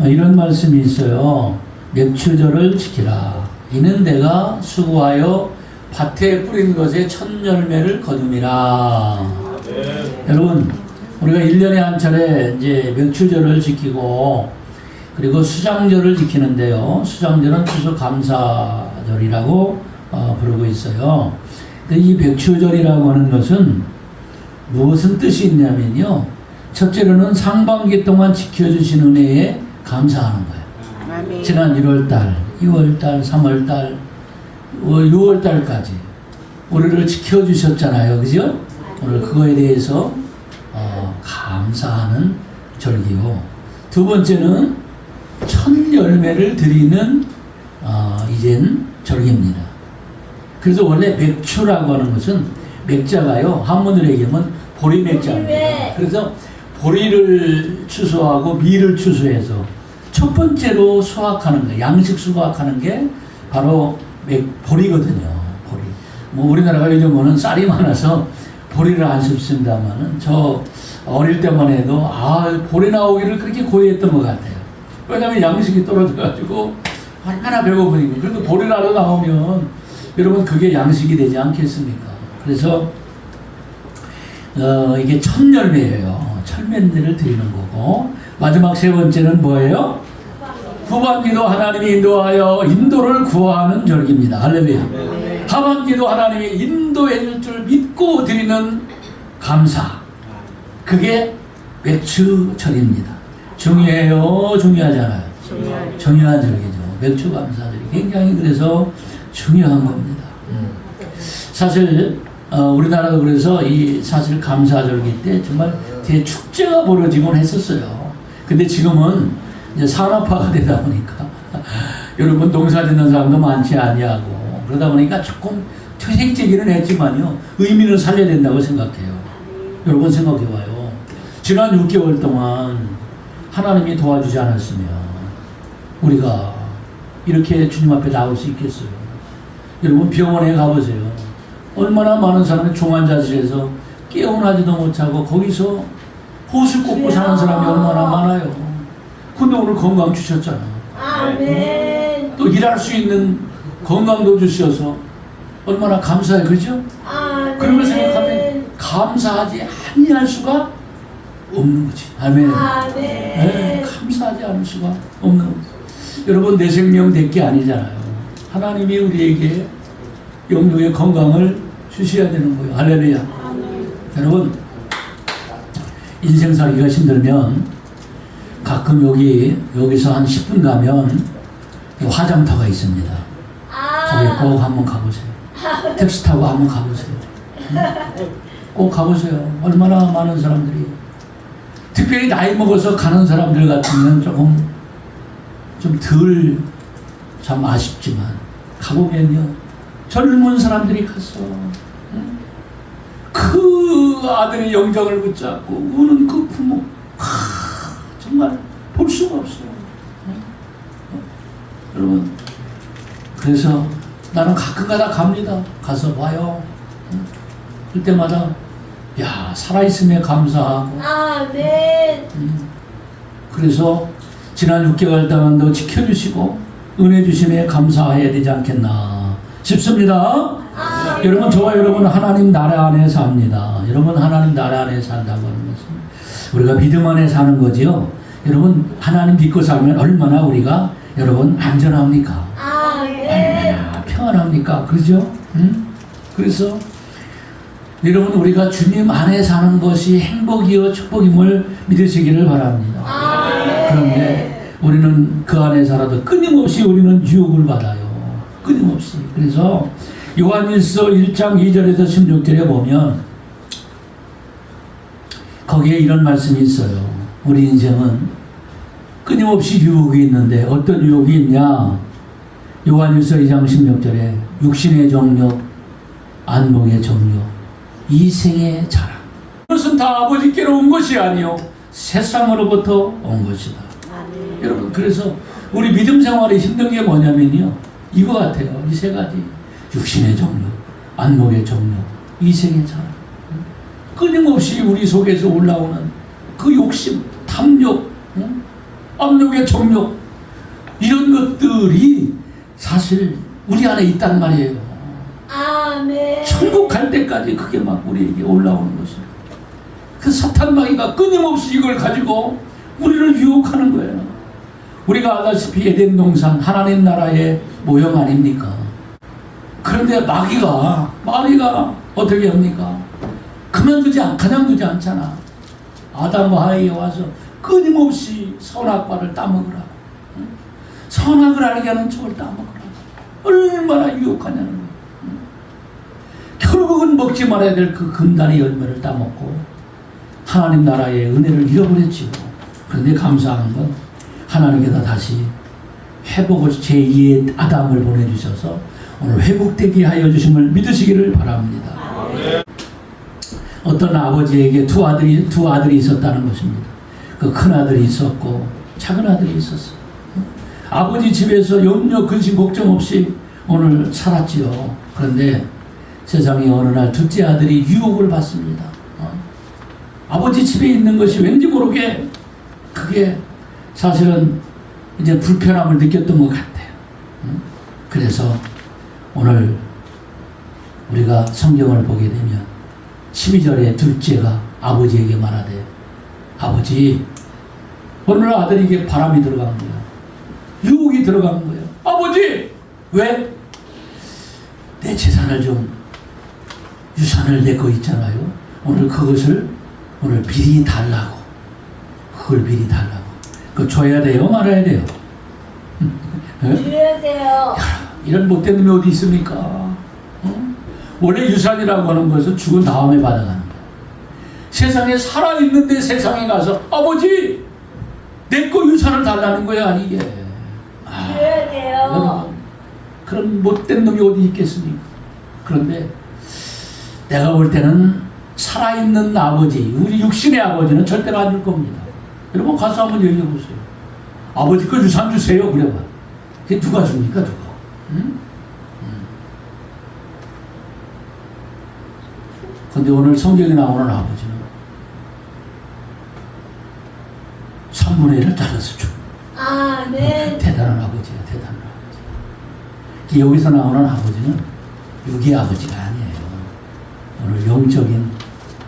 이런 말씀이 있어요. 맥추절을 지키라. 이는 내가 수고하여 밭에 뿌린 것에 첫 열매를 거둠이라. 여러분, 우리가 1년에 한 차례 이제 맥추절을 지키고 그리고 수장절을 지키는데요. 수장절은 추수감사절이라고 부르고 있어요. 이 맥추절이라고 하는 것은 무엇은 뜻이 있냐면요. 첫째로는 상반기 동안 지켜주신 은혜에 감사하는 거예요. 아멘. 지난 1월달, 2월달, 3월달, 6월달까지 우리를 지켜주셨잖아요. 그죠? 오늘 그거에 대해서 감사하는 절기고, 두 번째는 첫 열매를 드리는 이젠 절기입니다. 그래서 원래 맥추라고 하는 것은 맥자가요, 한문으로 얘기하면 보리맥자입니다. 그래서 보리를 추수하고 밀을 추수해서 첫 번째로 수확하는 거, 양식 수확하는 게 바로 보리거든요. 보리. 뭐 우리나라가 요즘은 쌀이 많아서 보리를 안 씁니다만은 저 어릴 때만 해도 보리 나오기를 그렇게 고해했던 것 같아요. 왜냐하면 양식이 떨어져가지고 얼마나 배고프니까. 그래도 보리를 하러 나오면 여러분 그게 양식이 되지 않겠습니까? 그래서 이게 첫 열매예요. 철면들을 드리는 거고, 마지막 세 번째는 뭐예요? 후반기도 하나님이 인도하여 인도를 구하는 절기입니다. 할렐루야. 하반기도 하나님이 인도해 줄 줄 믿고 드리는 감사. 그게 맥추절입니다. 중요해요? 중요하잖아요. 중요한 절기죠. 맥추 감사절이 굉장히 그래서 중요한 겁니다. 사실 우리나라도 그래서 이 사실 감사절기 때 정말 대축제가 벌어지곤 했었어요. 근데 지금은 이제 산업화가 되다 보니까 여러분 농사 짓는 사람도 많지 아니하고 그러다 보니까 조금 퇴색되기는 했지만요, 의미는 살려야 된다고 생각해요. 여러분 생각해봐요. 지난 6개월 동안 하나님이 도와주지 않았으면 우리가 이렇게 주님 앞에 나올 수 있겠어요? 여러분 병원에 가보세요. 얼마나 많은 사람이 중환자실에서 깨어나지도 못하고 거기서 호흡을 꽂고 사는 사람이 얼마나 많아요. 근데 오늘 건강 주셨잖아. 아멘. 또 일할 수 있는 건강도 주셔서 얼마나 감사해, 그죠? 아멘. 그런 걸 생각하면 감사하지 아니할 수가 없는 거지. 아멘. 아멘. 네, 감사하지 않을 수가 없는 거지. 여러분 내 생명 내 게 아니잖아요. 하나님이 우리에게 영육의 건강을 주셔야 되는 거예요. 할렐루야. 여러분 인생 살기가 힘들면 가끔 여기서 한 10분 가면 화장터가 있습니다. 거기에 꼭 한번 가보세요. 택시 타고 한번 가보세요. 꼭 가보세요. 얼마나 많은 사람들이, 특별히 나이 먹어서 가는 사람들 같으면 조금 좀 덜 참 아쉽지만 가보면요, 젊은 사람들이 갔어. 그 아들의 영장을 붙잡고 우는 그 부모, 정말 볼 수가 없어요. 여러분, 그래서 나는 가끔가다 갑니다. 가서 봐요. 그때마다 야, 살아있음에 감사하고. 아멘. 그래서 지난 6개월 동안도 지켜주시고 은혜 주심에 감사해야 되지 않겠나 싶습니다. 여러분, 저와 여러분은 하나님 나라 안에 삽니다. 여러분, 하나님 나라 안에 산다고 하는 것은 우리가 믿음 안에 사는 거지요. 여러분, 하나님 믿고 살면 얼마나 우리가 여러분 안전합니까? 얼마나 평안합니까? 그죠? 그래서 여러분, 우리가 주님 안에 사는 것이 행복이요 축복임을 믿으시기를 바랍니다. 그런데 우리는 그 안에 살아도 끊임없이 우리는 유혹을 받아요. 끊임없이. 그래서 요한일서 1장 2절에서 16절에 보면 거기에 이런 말씀이 있어요. 우리 인생은 끊임없이 유혹이 있는데 어떤 유혹이 있냐? 요한일서 2장 16절에 육신의 정욕, 안목의 정욕, 이생의 자랑. 그것은 다 아버지께로 온 것이 아니요 세상으로부터 온 것이다. 여러분, 그래서 우리 믿음 생활이 힘든 게 뭐냐면요, 이거 같아요. 이 세 가지. 육신의 정욕, 안목의 정욕, 이생의 자랑. 끊임없이 우리 속에서 올라오는 그 욕심, 탐욕, 압력의 정욕, 이런 것들이 사실 우리 안에 있단 말이에요. 아멘. 천국 갈 때까지 그게 막 우리에게 올라오는 것입니다. 그 사탄 마귀가 끊임없이 이걸 가지고 우리를 유혹하는 거예요. 우리가 아다시피 에덴 동산 하나님 나라의 모형 아닙니까? 그런데 마귀가 어떻게 합니까? 그냥 두지 않잖아. 아담과 하와에 와서 끊임없이 선악과를 따먹으라고. 응? 선악을 알게 하는 척을 따먹으라고. 얼마나 유혹하냐는 거예요. 응? 결국은 먹지 말아야 될 그 금단의 열매를 따먹고 하나님 나라의 은혜를 잃어버렸지요. 그런데 감사한 건 하나님께서 다시 회복을 제2의 아담을 보내주셔서 오늘 회복되게 하여 주심을 믿으시기를 바랍니다. 어떤 아버지에게 두 아들이 있었다는 것입니다. 그 큰 아들이 있었고 작은 아들이 있었어요. 아버지 집에서 염려 근심 걱정 없이 오늘 살았지요. 그런데 세상에 어느 날 둘째 아들이 유혹을 받습니다. 아버지 집에 있는 것이 왠지 모르게 그게 사실은 이제 불편함을 느꼈던 것 같아요. 그래서 오늘 우리가 성경을 보게 되면 12절에 둘째가 아버지에게 말하되 아버지, 오늘 아들에게 바람이 들어간 거야. 유혹이 들어간 거예요. 아버지! 왜? 내 재산을 좀 유산을 내 거 있잖아요. 오늘 그것을 오늘 미리 달라고. 그걸 미리 달라고. 그거 줘야 돼요? 말아야 돼요? 드려야 돼요. 이런 못된 놈이 어디 있습니까? 어? 원래 유산이라고 하는 것은 죽은 다음에 받아가는 거예요. 세상에 살아있는데 세상에 가서 아버지! 내 거 유산을 달라는 거야, 이게. 드려야 돼요. 여러분, 그런 못된 놈이 어디 있겠습니까? 그런데 내가 볼 때는 살아있는 아버지, 우리 육신의 아버지는 절대로 안 줄 겁니다. 여러분 가서 한번 얘기해보세요. 아버지 거 유산 주세요. 그래봐. 그게 누가 줍니까? 누가? 응? 근데 오늘 성경에 나오는 아버지는 3분의 1을 잘라서 줘. 아멘. 대단한 아버지야, 대단한 아버지. 여기서 나오는 아버지는 육의 아버지가 아니에요. 오늘 영적인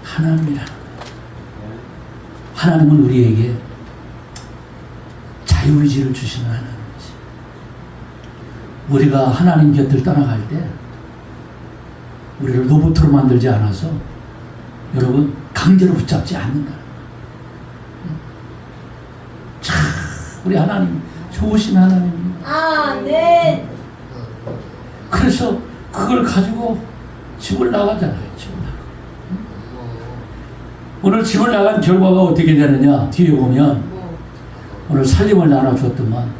하나님이라는 거예요. 하나님은 우리에게 자유의지를 주시는 하나님이지. 우리가 하나님 곁을 떠나갈 때 우리를 로봇으로 만들지 않아서 여러분 강제로 붙잡지 않는다. 참 우리 하나님 좋으신 하나님입니다. 아멘. 그래서 그걸 가지고 집을 나가잖아요. 집을 나가. 오늘 집을 나간 결과가 어떻게 되느냐 뒤에 보면 오늘 살림을 나눠줬더만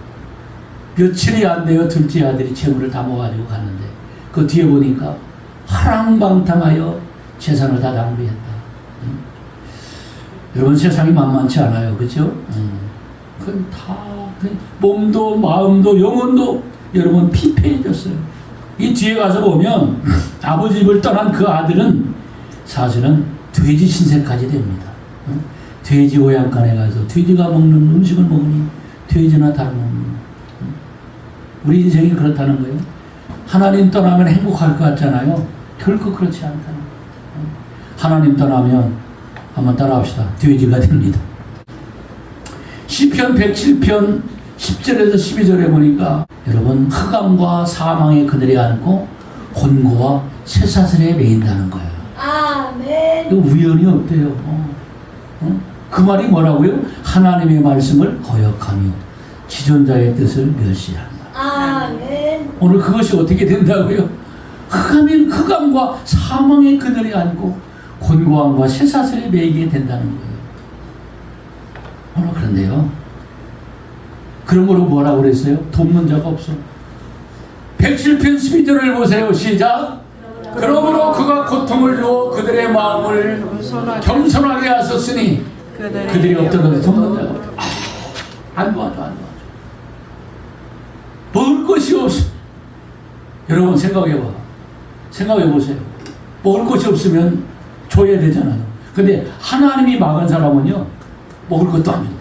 며칠이 안 돼요. 둘째 아들이 재물을 다 모아가지고 갔는데 그 뒤에 보니까 화랑방탕하여 재산을 다 낭비했다. 여러분 세상이 만만치 않아요. 그렇죠? 그건 다 몸도 마음도 영혼도 여러분 피폐해졌어요. 이 뒤에 가서 보면 아버지 집을 떠난 그 아들은 사실은 돼지 신세까지 됩니다. 돼지 오양간에 가서 돼지가 먹는 음식을 먹으니 돼지나 다름없는. 우리 인생이 그렇다는 거예요. 하나님 떠나면 행복할 것 같잖아요. 결코 그렇지 않다는 거예요. 하나님 떠나면 한번 따라합시다. 돼지가 됩니다. 시편 107편 10절에서 12절에 보니까 여러분 흑암과 사망의 그늘에 앉고 곤고와 쇠사슬에 매인다는 거예요. 아멘. 이거 우연이 없대요. 그 말이 뭐라고요? 하나님의 말씀을 거역하며 지존자의 뜻을 멸시한다. 아멘. 오늘 그것이 어떻게 된다고요? 흑암과 사망의 그늘에 앉고 곤고함과 쇠사슬에 매이게 된다는 거예요. 오늘 그런데요. 그러므로 뭐라고 그랬어요? 돕는 자가 없어. 107편 12절을 보세요. 시작. 그러므로 그가 고통을 주어 그들의 마음을 겸손하게 하셨으니 그들이 없더라도 돕는 자가 없다. 안 도와줘. 먹을 것이 없어. 여러분 생각해 보세요. 먹을 것이 없으면 줘야 되잖아요. 근데 하나님이 막은 사람은요 먹을 것도 안 준대.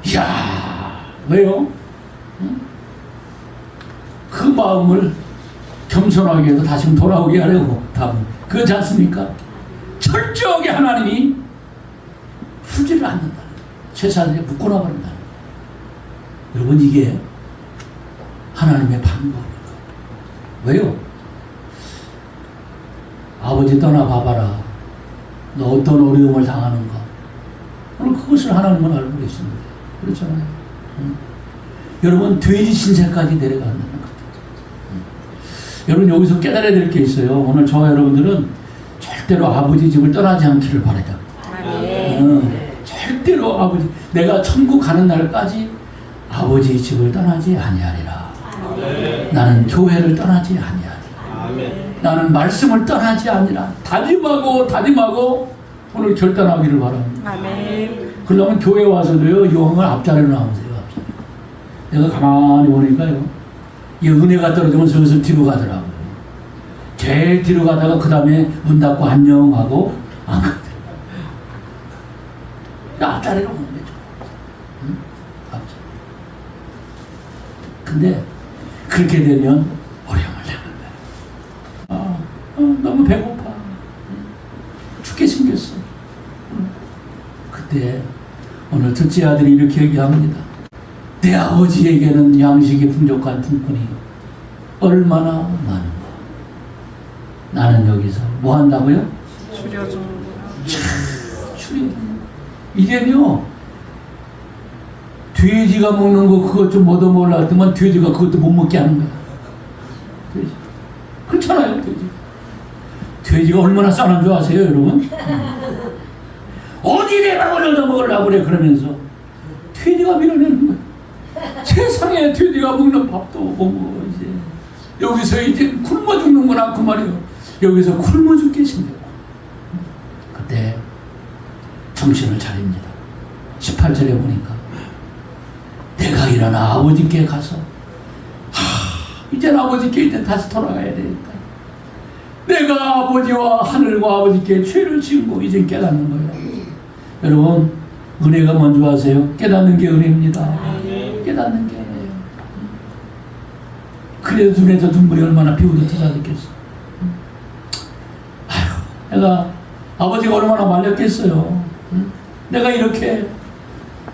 이야, 왜요? 응? 그 마음을 겸손하게 해서 다시 돌아오게 하려고 답은 그렇지 않습니까? 철저하게 하나님이 풀지를 않는다. 최사들에 묶어놔 버린다. 여러분, 이게 하나님의 방법입니다. 왜요? 아버지 떠나봐봐라. 너 어떤 어려움을 당하는가. 오늘 그것을 하나님은 알고 계십니다. 그렇잖아요. 응? 여러분, 돼지 신세까지 내려간다는 것. 여러분, 여기서 깨달아야 될 게 있어요. 오늘 저와 여러분들은 절대로 아버지 집을 떠나지 않기를 바라요. 절대로 아버지, 내가 천국 가는 날까지 아버지 집을 떠나지 아니하리라. 나는 교회를 떠나지 아니하리라. 나는 말씀을 떠나지 아니라 다짐하고 오늘 결단하기를 바랍니다. 그러면 교회 와서도요, 요한을 앞자리로 나오세요. 내가 가만히 보니까요, 이 은혜가 떨어지면 슬슬 뒤로 가더라고요. 제일 뒤로 가다가 그 다음에 문 닫고 안녕하고 안 가더라고요. 앞자리로 오는 거죠. 응? 앞자리. 근데 그렇게 되면 어려움을 당한 거예요. 너무 배고파. 죽게 생겼어. 그때 오늘 둘째 아들이 이렇게 얘기합니다. 내 아버지에게는 양식이 풍족한 품꾼이 얼마나 많은가. 나는 여기서 뭐 한다고요? 추려주는. 이제요, 돼지가 먹는 거 그것 좀 얻어먹으려고 했더만 돼지가 그것도 못 먹게 하는 거야. 돼지. 그렇잖아요, 돼지. 돼지가 얼마나 싸는 줄 아세요, 여러분? 어디 내가 얻어먹으려고 그래, 그러면서 돼지가 밀어내는 거야. 세상에 돼지가 먹는 밥도 못 먹어. 이제 여기서 이제 굶어 죽는구나, 그 말이에요. 여기서 굶어 죽게 생겼고. 그때 정신을 차립니다. 18절에 보니까 내가 일어나 아버지께 가서 이제 아버지께 이제 다시 돌아가야 되니까 내가 아버지와 하늘과 아버지께 죄를 지은 거 이제 깨닫는 거예요. 여러분, 은혜가 뭔지 아세요? 깨닫는 게 은혜입니다. 깨닫는 게 은혜예요. 그래서 눈에서 눈물이 얼마나 비오듯 터졌겠어. 아휴, 내가 아버지가 얼마나 말렸겠어요. 내가 이렇게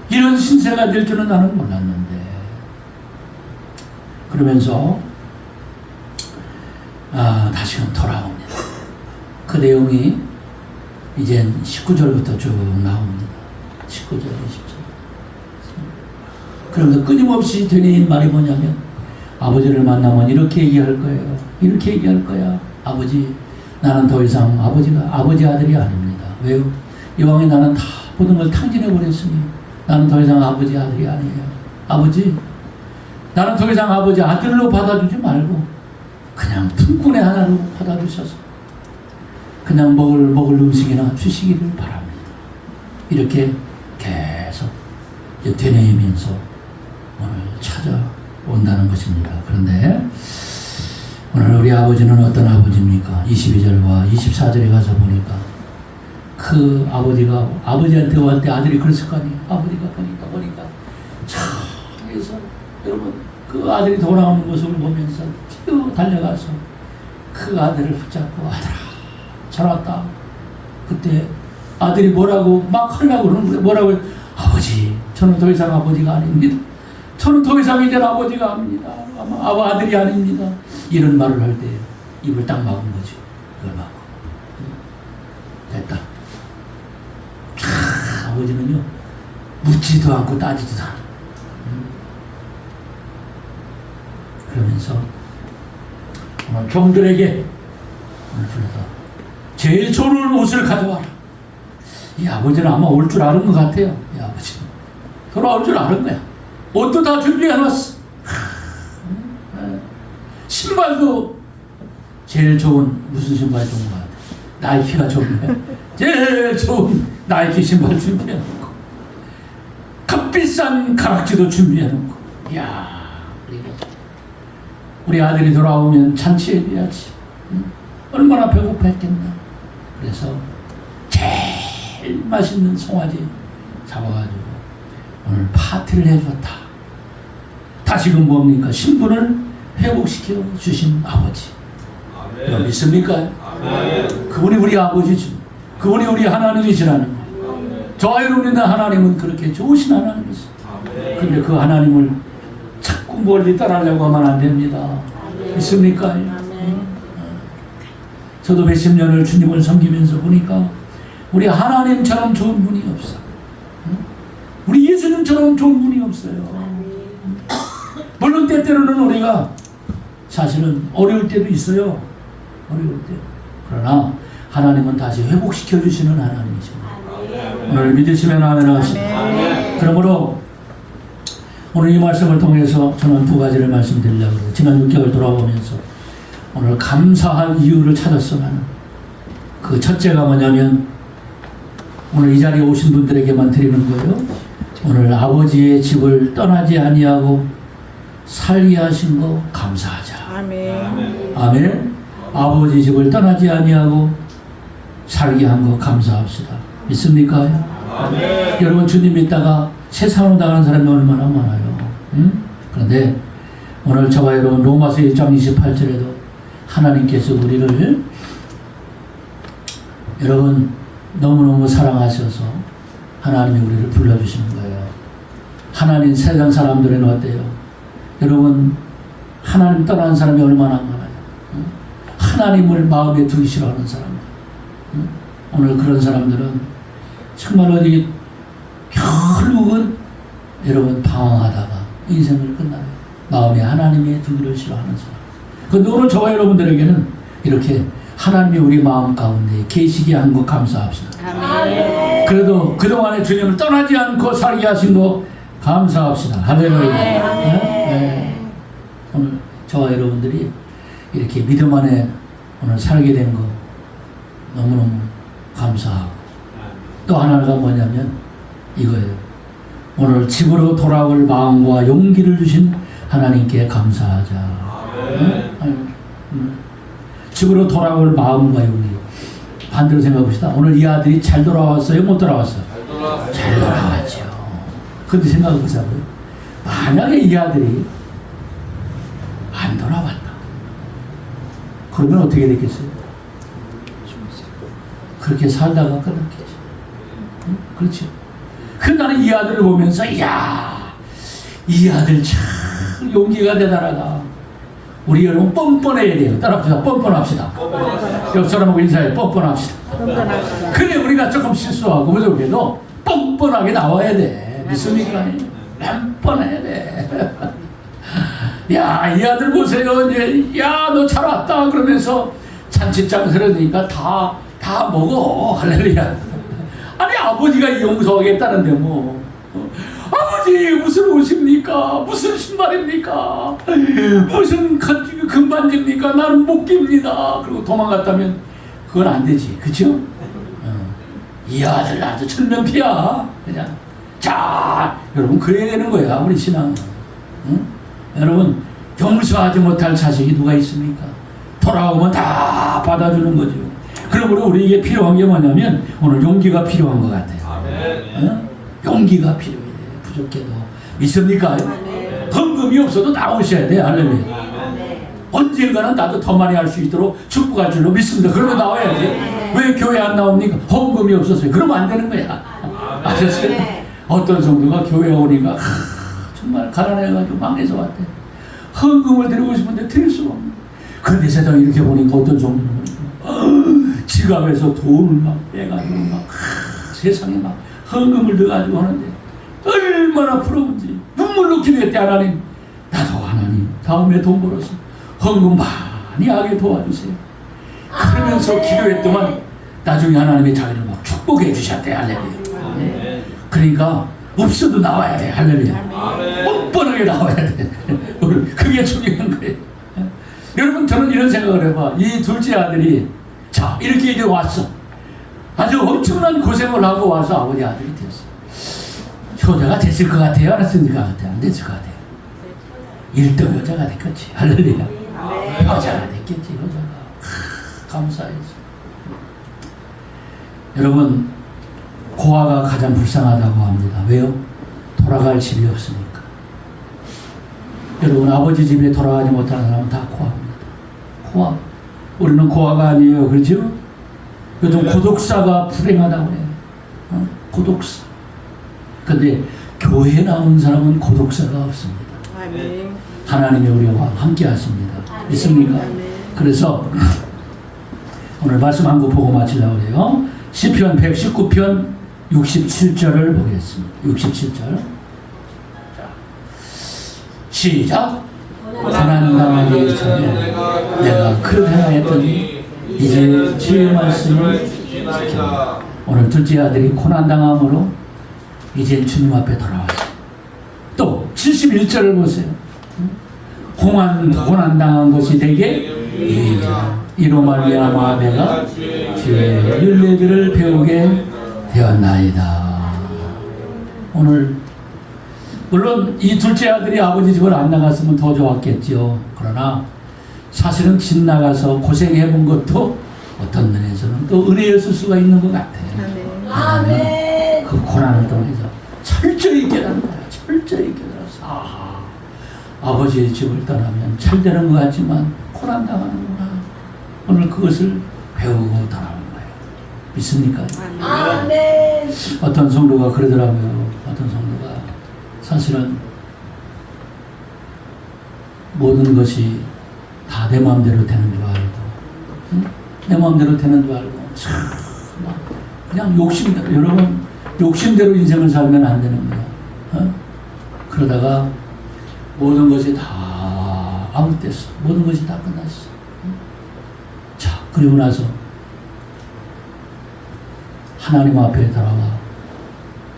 이런 신세가 될 줄은 나는 몰랐는데. 그러면서 다시금 돌아옵니다. 그 내용이 이제 19절부터 쭉 나옵니다. 19절, 20절. 그러면서 끊임없이 되뇌인 말이 뭐냐면 아버지를 만나면 이렇게 얘기할 거예요. 이렇게 얘기할 거야. 아버지, 나는 더 이상 아버지 아들이 아닙니다. 왜요? 이왕에 나는 다 모든 걸 탕진해 버렸으니 나는 더 이상 아버지 아들이 아니에요. 아버지, 나는 더 이상 아버지 아들로 받아주지 말고 그냥 품꾼의 하나로 받아주셔서 그냥 먹을 음식이나 주시기를 바랍니다. 이렇게 계속 되뇌이면서 오늘 찾아온다는 것입니다. 그런데 오늘 우리 아버지는 어떤 아버지입니까? 22절과 24절에 가서 보니까 그 아버지가 아버지한테 올 때 아들이 그랬을 거 아니에요. 아버지가 보니까 차에서 여러분 그 아들이 돌아오는 모습을 보면서 뛰어 달려가서 그 아들을 붙잡고 아들아 잘 왔다. 그때 아들이 뭐라고 막 하려고 그러는 거예요. 뭐라고 해요? 아버지, 저는 더 이상 아버지가 아닙니다. 저는 더 이상 이제 아버지가 아닙니다. 아들이 아닙니다. 이런 말을 할 때 입을 딱 막은 거지. 그걸 막고 됐다. 아버지는요 묻지도 않고 따지지도 않아. 그러면서 오늘 종들에게 오늘 불러서 제일 좋은 옷을 가져와라. 이 아버지는 아마 올 줄 아는 것 같아요. 이 아버지는 돌아올 줄 아는 거야. 옷도 다 준비해놨어. 신발도 제일 좋은 무슨 신발 좋은 것 같아? 나이키가 좋은 거야. 제일 좋은 나이키 신발 준비해놓고 값비싼 가락지도 준비해놓고. 이야, 우리 아들이 돌아오면 잔치해줘야지. 얼마나 배고팠겠나. 그래서 제일 맛있는 송아지 잡아가지고 오늘 파티를 해줬다. 다시금 뭡니까? 신분을 회복시켜 주신 아버지. 여러분 믿습니까? 그분이 우리 아버지죠. 그분이 우리 하나님이시라는 거예요. 저와 여러분의 하나님은 그렇게 좋으신 하나님이세요. 근데 그 하나님을 자꾸 멀리 따라하려고 하면 안 됩니다. 믿습니까? 저도 몇십 년을 주님을 섬기면서 보니까 우리 하나님처럼 좋은 분이 없어. 우리 예수님처럼 좋은 분이 없어요. 물론 때때로는 우리가 사실은 어려울 때도 있어요. 어려울 때. 그러나 하나님은 다시 회복시켜 주시는 하나님이십니다. 오늘 믿으시면 아멘 하십니다. 그러므로 오늘 이 말씀을 통해서 저는 두 가지를 말씀드리려고 해요. 지난 6개월 돌아보면서 오늘 감사할 이유를 찾았어. 나는 그 첫째가 뭐냐면 오늘 이 자리에 오신 분들에게만 드리는 거예요. 오늘 아버지의 집을 떠나지 아니하고 살게 하신 거 감사하자. 아멘. 아멘. 아버지 집을 떠나지 아니하고 살게 한 거 감사합시다. 믿습니까? 아멘. 여러분 주님 믿다가 세상으로 나가는 사람이 얼마나 많아요. 그런데 오늘 저와 여러분 로마서 1장 28절에도 하나님께서 우리를 여러분 너무너무 사랑하셔서 하나님이 우리를 불러주시는 거예요. 하나님 세상 사람들은 어때요? 여러분 하나님 떠나는 사람이 얼마나 많아요. 하나님을 마음에 두기 싫어하는 사람. 오늘 그런 사람들은 정말 어디 결국은 여러분 방황하다가 인생을 끝나요. 마음에 하나님의 두기를 싫어하는 사람. 그런데 오늘 저와 여러분들에게는 이렇게 하나님이 우리 마음 가운데 계시게 한 것 감사합시다. 아멘. 그래도 그동안에 주님을 떠나지 않고 살게 하신 거 감사합시다. 할렐루야. 네. 오늘 저와 여러분들이 이렇게 믿음 안에 오늘 살게 된 거 너무너무 감사하고 또 하나가 뭐냐면 이거예요. 오늘 집으로 돌아올 마음과 용기를 주신 하나님께 감사하자. 집으로 돌아올 마음과 용기. 반대로 생각해봅시다. 오늘 이 아들이 잘 돌아왔어요? 못 돌아왔어요? 잘 돌아왔죠. 근데 생각해보세요. 만약에 이 아들이 안 돌아왔다. 그러면 어떻게 됐겠어요? 그렇게 살다가 끝났겠죠. 응? 그렇죠. 그 나는 이 아들을 보면서 이야 이 아들 참 용기가 대단하다. 우리 여러분 뻔뻔해야 돼요. 따라합시다. 뻔뻔합시다. 옆 사람하고 인사해. 뻔뻔합시다. 그래 우리가 조금 실수하고 부족해도 뻔뻔하게 나와야 돼. 믿습니까? 뻔뻔해야 돼. 야, 이 아들 보세요. 이제 야, 너 잘 왔다 그러면서 잔치장 서러니까 다 먹어. 할렐루야. 아니 아버지가 용서하겠다는데 뭐. 아버지 무슨 옷입니까? 무슨 신발입니까? 무슨 금반지입니까? 나는 못 깁니다. 그리고 도망갔다면 그건 안 되지. 그쵸? 이 아들 아주 천명피야. 그냥 자 여러분 그래야 되는 거야. 우리 신앙은. 응? 여러분 용서하지 못할 자식이 누가 있습니까? 돌아오면 다 받아주는 거죠. 그러므로 우리에게 필요한 게 뭐냐면 오늘 용기가 필요한 것 같아요. 응? 용기가 필요해요. 부족해도 믿습니까? 헌금이 없어도 나오셔야 돼. 할렐루야. 언젠가는 나도 더 많이 할 수 있도록 축복할 줄로 믿습니다. 그러면 나와야지. 왜 교회 안 나옵니까? 헌금이 없었어요. 그러면 안 되는 거야. 아셨어요? 어떤 성도가 교회 오니까 정말 가난해가지고 망해서 왔대. 헌금을 드리고 싶은데 드릴 수가 없네. 그런데 세상에 이렇게 보니까 어떤 성도는 지갑에서 돈을 막 빼가지고 막 세상에 막 헌금을 넣어가지고 하는데 얼마나 부러운지 눈물로 기도했대. 하나님 나도 하나님 다음에 돈 벌어서 헌금 많이 하게 도와주세요. 그러면서 기도했더만 나중에 하나님이 자기를 막 축복해 주셨대. 할렐루야. 그러니까 없어도 나와야 돼. 할렐루야. 뻔뻔하게 나와야 돼. 그게 중요한 거예요. 여러분 저는 이런 생각을 해봐. 이 둘째 아들이 자 이렇게 이제 왔어. 아주 엄청난 고생을 하고 와서 아버지 아들이 됐어. 효자가 됐을 것 같아요? 안 됐을 것 같아요? 안 됐을 것 같아요. 1등 효자가 됐겠지. 할렐루야. 효자가 됐겠지. 효자가. 감사해서. 여러분 고아가 가장 불쌍하다고 합니다. 왜요? 돌아갈 집이 없으니까. 여러분, 아버지 집에 돌아가지 못하는 사람은 다 고아입니다. 고아. 우리는 고아가 아니에요. 그렇죠? 요즘 고독사가 불행하다고 해요. 고독사. 근데 교회에 나오는 사람은 고독사가 없습니다. 아멘. 하나님이 우리와 함께 하십니다. 믿습니까? 그래서 오늘 말씀 한 거 보고 마치려고 해요. 시편 119편 67절을 보겠습니다. 67절. 시작. 고난당하기 전에 내가 그릇 행하였더니 이제 주의 말씀을 지켜. 오늘 둘째 아들이 고난당함으로 이제 주님 앞에 돌아왔어요. 또 71절을 보세요. 고난당한 것이 되게 이익이라. 이로 말미암아 내가 주의 율례들을 배우게 되었나이다. 오늘 물론 이 둘째 아들이 아버지 집을 안 나갔으면 더 좋았겠죠. 그러나 사실은 집 나가서 고생해본 것도 어떤 면에서는 또 은혜였을 수가 있는 것 같아요. 아멘. 그 고난을 통해서 철저히 깨닫는 거야. 철저히 깨달아서 아버지의 집을 떠나면 잘 되는 것 같지만 고난당하는구나. 오늘 그것을 배우고 돌아온 거예요. 믿습니까? 아멘. 어떤 성도가 그러더라고요. 어떤 성도가 사실은 모든 것이 다 내 마음대로 되는 줄 알고, 응? 내 마음대로 되는 줄 알고, 참, 그냥 욕심대로, 여러분, 욕심대로 인생을 살면 안 되는 거야. 어? 그러다가 모든 것이 다 아무 때서, 모든 것이 다 끝났어. 응? 자, 그리고 나서 하나님 앞에 돌아와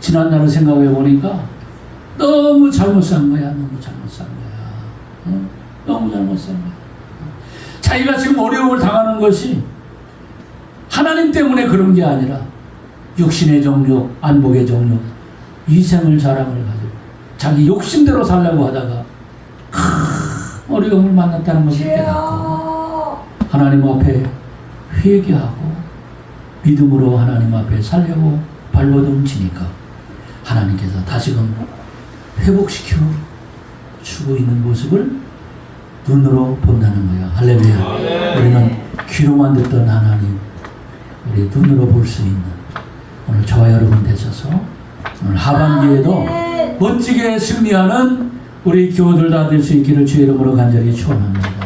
지난날을 생각해 보니까 너무 잘못 산 거야. 너무 잘못 산 거야. 응? 너무 잘못 산 거야. 자기가 지금 어려움을 당하는 것이 하나님 때문에 그런 게 아니라 육신의 정욕, 안목의 정욕, 이생을 자랑을 가지고 자기 욕심대로 살려고 하다가 큰 어려움을 만났다는 것을 깨닫고 하나님 앞에 회개하고 믿음으로 하나님 앞에 살려고 발버둥치니까 하나님께서 다시금 회복시켜 주고 있는 모습을 눈으로 본다는 거예요. 할렐루야. 우리는 귀로만 듣던 하나님, 우리 눈으로 볼 수 있는 오늘 저와 여러분 되셔서 오늘 하반기에도 멋지게 승리하는 우리 교우들 다 될 수 있기를 주의 이름으로 간절히 축원합니다.